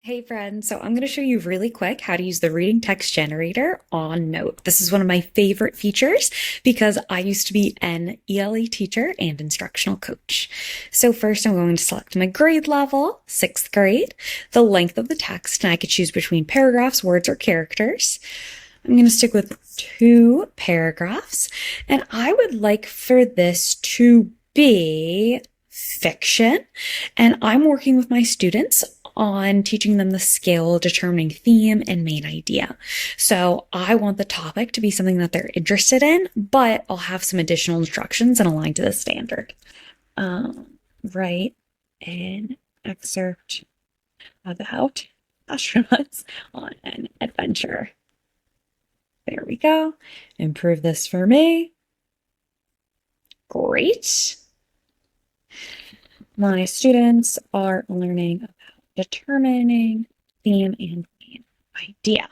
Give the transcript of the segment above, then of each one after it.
Hey friends, so I'm going to show you really quick how to use the reading text generator on Knowt. This is one of my favorite features because I used to be an ELE teacher and instructional coach. So first I'm going to select my grade level, 6th grade, the length of the text, and I could choose between paragraphs, words, or characters. I'm going to stick with 2 paragraphs, and I would like for this to be fiction, and I'm working with my students on teaching them the skill, determining theme, and main idea. So I want the topic to be something that they're interested in, but I'll have some additional instructions and align to the standard. Write an excerpt about astronauts on an adventure. There we go. Improve this for me. Great. My students are learning about determining theme and main idea.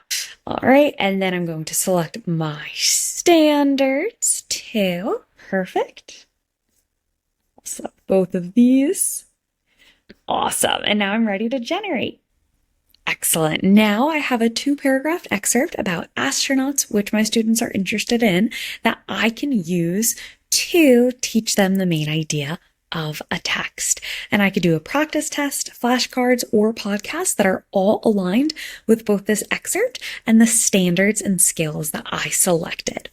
All right, and then I'm going to select my standards too. Perfect. I'll select both of these. Awesome, and now I'm ready to generate. Excellent. Now I have a 2-paragraph excerpt about astronauts, which my students are interested in, that I can use to teach them the main idea of a text. And I could do a practice test, flashcards, or podcasts that are all aligned with both this excerpt and the standards and skills that I selected.